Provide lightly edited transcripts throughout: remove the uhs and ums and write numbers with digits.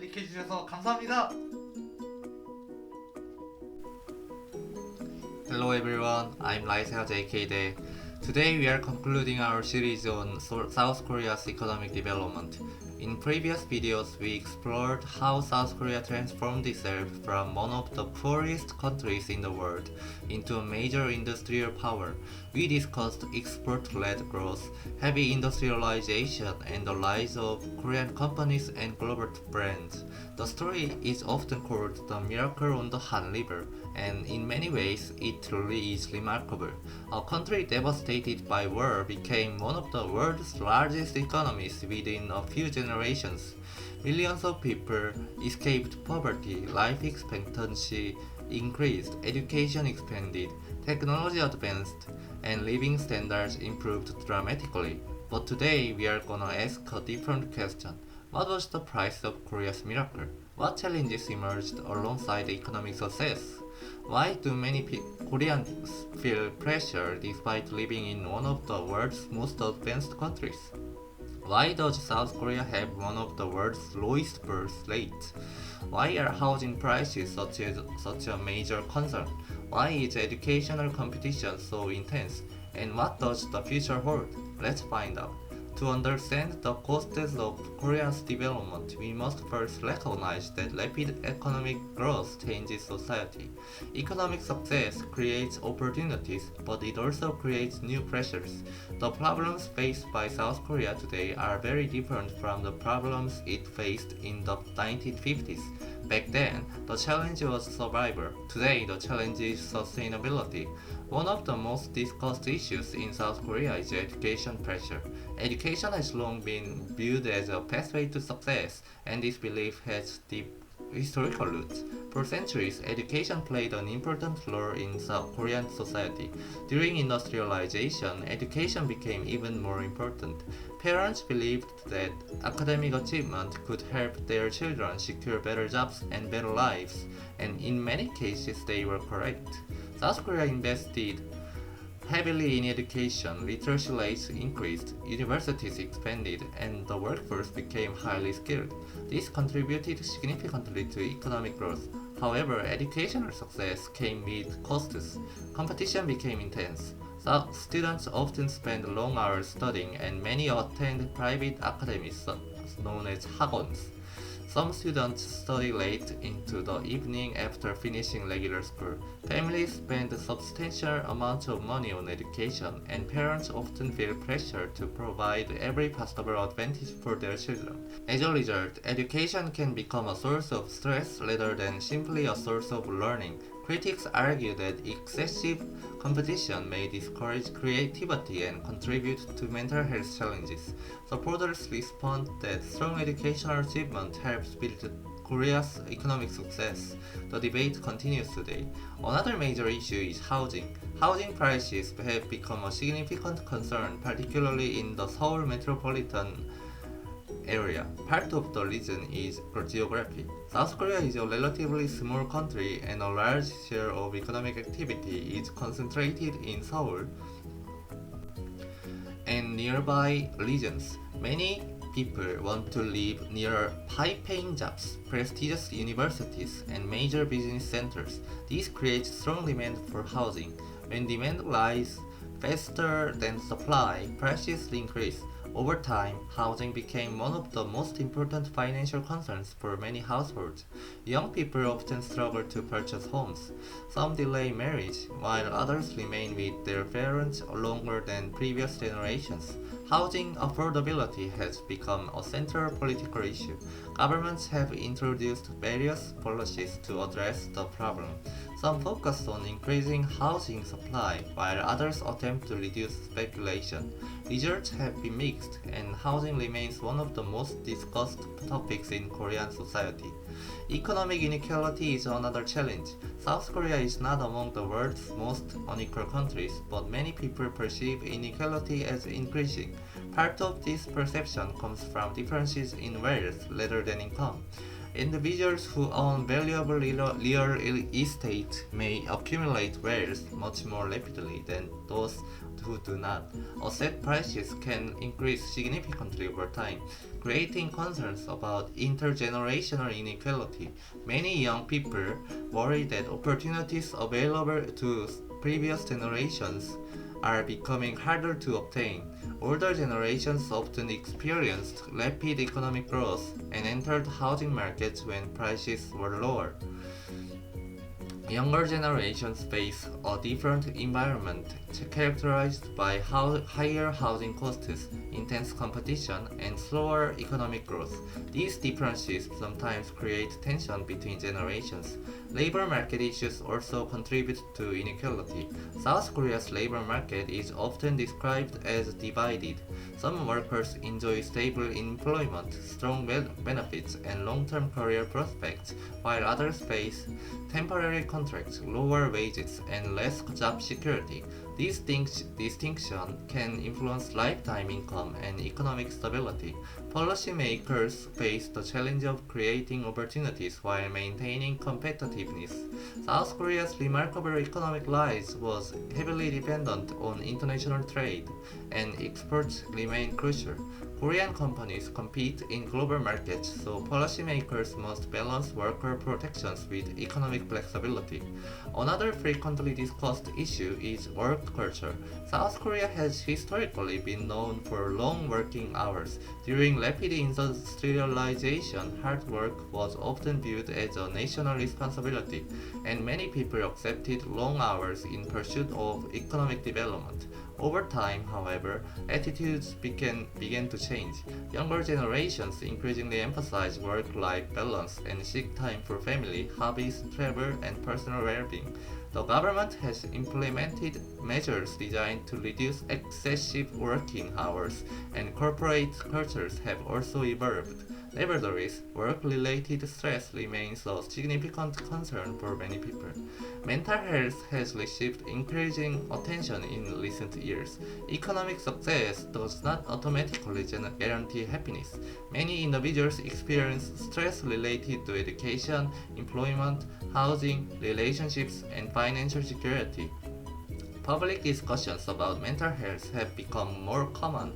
클릭해주셔서 감사합니다. Hello everyone, I'm Laiseo JK Dae. Today we are concluding our series on South Korea's economic development. In previous videos, we explored how South Korea transformed itself from one of the poorest countries in the world into a major industrial power. We discussed export-led growth, heavy industrialization, and the rise of Korean companies and global brands. The story is often called the miracle on the Han River, and in many ways it truly is remarkable. A country devastated by war became one of the world's largest economies within a few generations. Millions of people escaped poverty, life expectancy increased, education expanded, technology advanced, and living standards improved dramatically. But today we are gonna ask a different question. What was the price of Korea's miracle? What challenges emerged alongside the economic success? Why do many Koreans feel pressure despite living in one of the world's most advanced countries? Why does South Korea have one of the world's lowest birth rates? Why are housing prices such a major concern? Why is educational competition so intense? And what does the future hold? Let's find out. To understand the causes of Korea's development, we must first recognize that rapid economic growth changes society. Economic success creates opportunities, but it also creates new pressures. The problems faced by South Korea today are very different from the problems it faced in the 1950s. Back then, the challenge was survival. Today, the challenge is sustainability. One of the most discussed issues in South Korea is education pressure. Education has long been viewed as a pathway to success, and this belief has deep historical roots. For centuries, education played an important role in South Korean society. During industrialization, education became even more important. Parents believed that academic achievement could help their children secure better jobs and better lives, and in many cases they were correct. South Korea invested heavily in education, literacy rates increased, universities expanded, and the workforce became highly skilled. This contributed significantly to economic growth. However, educational success came with costs. Competition became intense. Students often spend long hours studying, and many attend private academies known as 학원s. Some students study late into the evening after finishing regular school. Families spend substantial amounts of money on education, and parents often feel pressure to provide every possible advantage for their children. As a result, education can become a source of stress rather than simply a source of learning. Critics argue that excessive competition may discourage creativity and contribute to mental health challenges. Supporters respond that strong educational achievement helps build Korea's economic success. The debate continues today. Another major issue is housing. Housing prices have become a significant concern, particularly in the Seoul metropolitan area. Part of the reason is geography. South Korea is a relatively small country, and a large share of economic activity is concentrated in Seoul and nearby regions. Many people want to live near high-paying jobs, prestigious universities, and major business centers. This creates strong demand for housing. When demand rises faster than supply, prices increase. Over time, housing became one of the most important financial concerns for many households. Young people often struggle to purchase homes. Some delay marriage, while others remain with their parents longer than previous generations. Housing affordability has become a central political issue. Governments have introduced various policies to address the problem. Some focus on increasing housing supply, while others attempt to reduce speculation. Results have been mixed, and housing remains one of the most discussed topics in Korean society. Economic inequality is another challenge. South Korea is not among the world's most unequal countries, but many people perceive inequality as increasing. Part of this perception comes from differences in wealth rather than income. Individuals who own valuable real estate may accumulate wealth much more rapidly than those who do not. Asset prices can increase significantly over time, creating concerns about intergenerational inequality. Many young people worry that opportunities available to previous generations are becoming harder to obtain. Older generations often experienced rapid economic growth and entered housing markets when prices were lower. Younger generations face a different environment characterized by higher housing costs, intense competition, and slower economic growth. These differences sometimes create tension between generations. Labor market issues also contribute to inequality. South Korea's labor market is often described as divided. Some workers enjoy stable employment, strong benefits, and long-term career prospects, while others face temporary contracts, lower wages, and less job security. This distinction can influence lifetime income and economic stability. Policymakers face the challenge of creating opportunities while maintaining competitiveness. South Korea's remarkable economic rise was heavily dependent on international trade, and exports remain crucial. Korean companies compete in global markets, so policymakers must balance worker protections with economic flexibility. Another frequently discussed issue is work culture. South Korea has historically been known for long working hours. During rapid industrialization, hard work was often viewed as a national responsibility, and many people accepted long hours in pursuit of economic development. Over time, however, attitudes began to change. Younger generations increasingly emphasize work-life balance and seek time for family, hobbies, travel, and personal well-being. The government has implemented measures designed to reduce excessive working hours, and corporate cultures have also evolved. Nevertheless, work-related stress remains a significant concern for many people. Mental health has received increasing attention in recent years. Economic success does not automatically guarantee happiness. Many individuals experience stress related to education, employment, housing, relationships, and financial security. Public discussions about mental health have become more common.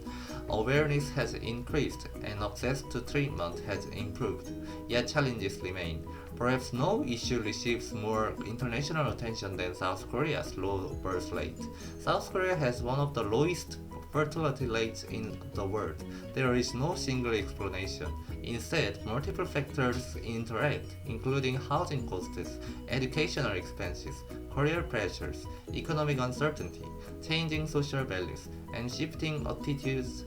Awareness has increased and access to treatment has improved, yet challenges remain. Perhaps no issue receives more international attention than South Korea's low birth rate. South Korea has one of the lowest fertility rates in the world. There is no single explanation. Instead, multiple factors interact, including housing costs, educational expenses, career pressures, economic uncertainty, changing social values, and shifting attitudes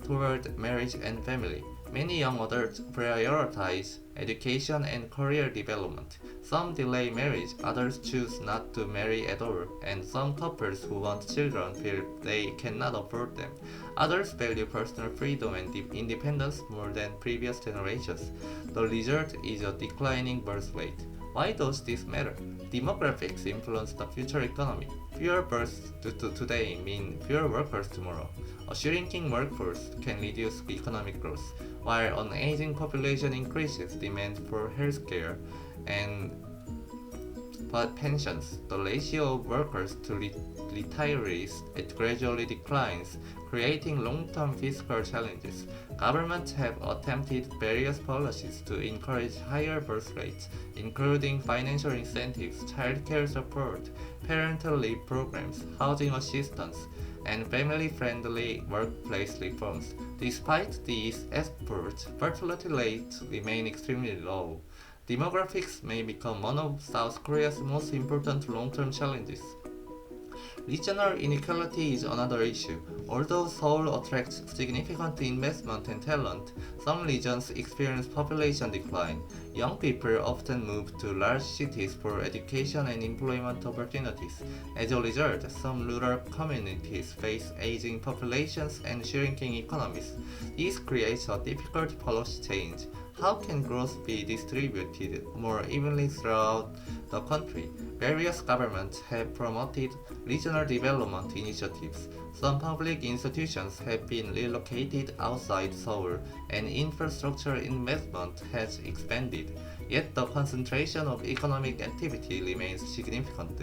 toward marriage and family. Many young adults prioritize education and career development. Some delay marriage, others choose not to marry at all, and some couples who want children feel they cannot afford them. Others value personal freedom and independence more than previous generations. The result is a declining birth rate. Why does this matter? Demographics influence the future economy. Fewer births today mean fewer workers tomorrow. A shrinking workforce can reduce economic growth, while an aging population increases demand for healthcare and pensions. The ratio of workers to retirees gradually declines, creating long-term fiscal challenges. Governments have attempted various policies to encourage higher birth rates, including financial incentives, childcare support, parental leave programs, housing assistance, and family-friendly workplace reforms. Despite these efforts, fertility rates remain extremely low. Demographics may become one of South Korea's most important long-term challenges. Regional inequality is another issue. Although Seoul attracts significant investment and talent, some regions experience population decline. Young people often move to large cities for education and employment opportunities. As a result, some rural communities face aging populations and shrinking economies. This creates a difficult policy change. How can growth be distributed more evenly throughout the country? Various governments have promoted regional development initiatives. Some public institutions have been relocated outside Seoul, and infrastructure investment has expanded. Yet the concentration of economic activity remains significant.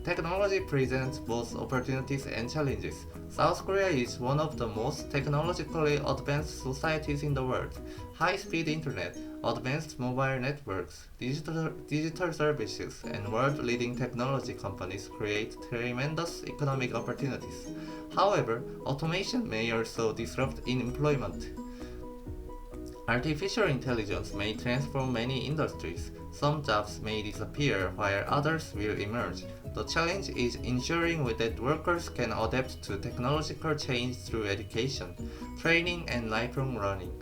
Technology presents both opportunities and challenges. South Korea is one of the most technologically advanced societies in the world. High-speed internet, advanced mobile networks, digital services, and world-leading technology companies create tremendous economic opportunities. However, automation may also disrupt employment. Artificial intelligence may transform many industries. Some jobs may disappear while others will emerge. The challenge is ensuring that workers can adapt to technological change through education, training, and lifelong learning.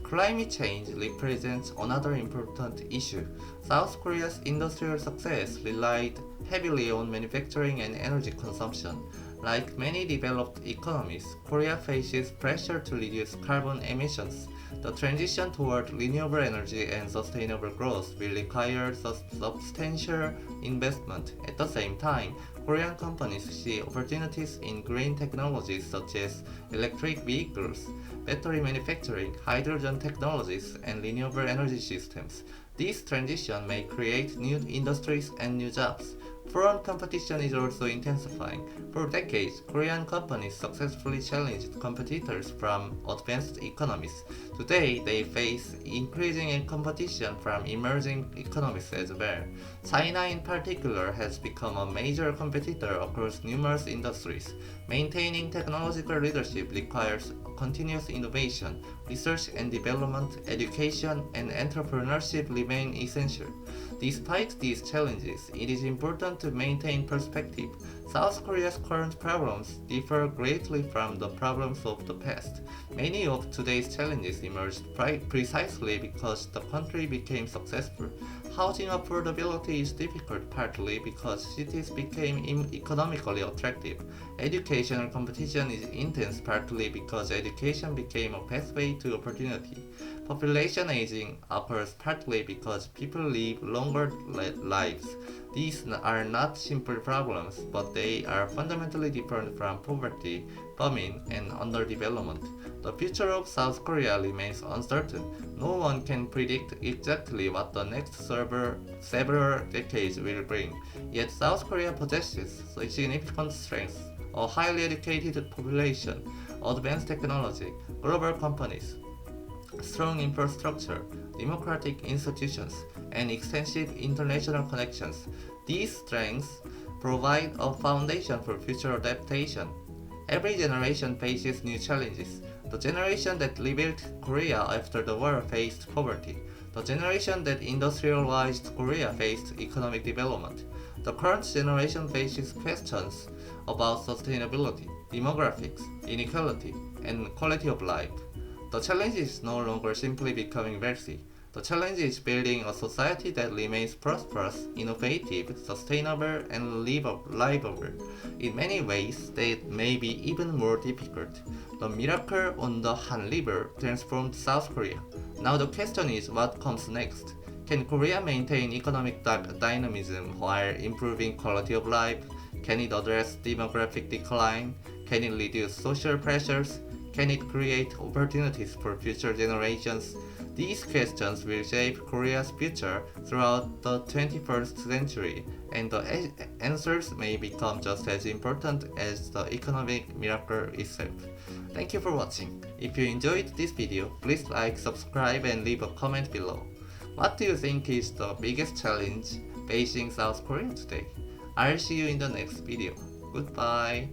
Climate change represents another important issue. South Korea's industrial success relied heavily on manufacturing and energy consumption. Like many developed economies, Korea faces pressure to reduce carbon emissions. The transition toward renewable energy and sustainable growth will require substantial investment. At the same time, Korean companies see opportunities in green technologies such as electric vehicles, battery manufacturing, hydrogen technologies, and renewable energy systems. This transition may create new industries and new jobs. Foreign competition is also intensifying. For decades, Korean companies successfully challenged competitors from advanced economies. Today, they face increasing competition from emerging economies as well. China, in particular, has become a major competitor across numerous industries. Maintaining technological leadership requires continuous innovation. Research and development, education, and entrepreneurship remain essential. Despite these challenges, it is important to maintain perspective. South Korea's current problems differ greatly from the problems of the past. Many of today's challenges emerged precisely because the country became successful. Housing affordability is difficult partly because cities became economically attractive. Educational competition is intense partly because education became a pathway to opportunity. Population aging occurs partly because people live longer lives. These are not simple problems, but they are fundamentally different from poverty, famine, and underdevelopment. The future of South Korea remains uncertain. No one can predict exactly what the next several decades will bring. Yet South Korea possesses significant strengths: a highly educated population, advanced technology, global companies, strong infrastructure, democratic institutions, and extensive international connections. These strengths provide a foundation for future adaptation. Every generation faces new challenges. The generation that rebuilt Korea after the war faced poverty. The generation that industrialized Korea faced economic development. The current generation faces questions about sustainability, demographics, inequality, and quality of life. The challenge is no longer simply becoming wealthy. The challenge is building a society that remains prosperous, innovative, sustainable, and livable. In many ways, that may be even more difficult. The miracle on the Han River transformed South Korea. Now the question is, what comes next? Can Korea maintain economic dynamism while improving quality of life? Can it address demographic decline? Can it reduce social pressures? Can it create opportunities for future generations? These questions will shape Korea's future throughout the 21st century, and the answers may become just as important as the economic miracle itself. Thank you for watching. If you enjoyed this video, please like, subscribe, and leave a comment below. What do you think is the biggest challenge facing South Korea today? I'll see you in the next video. Goodbye.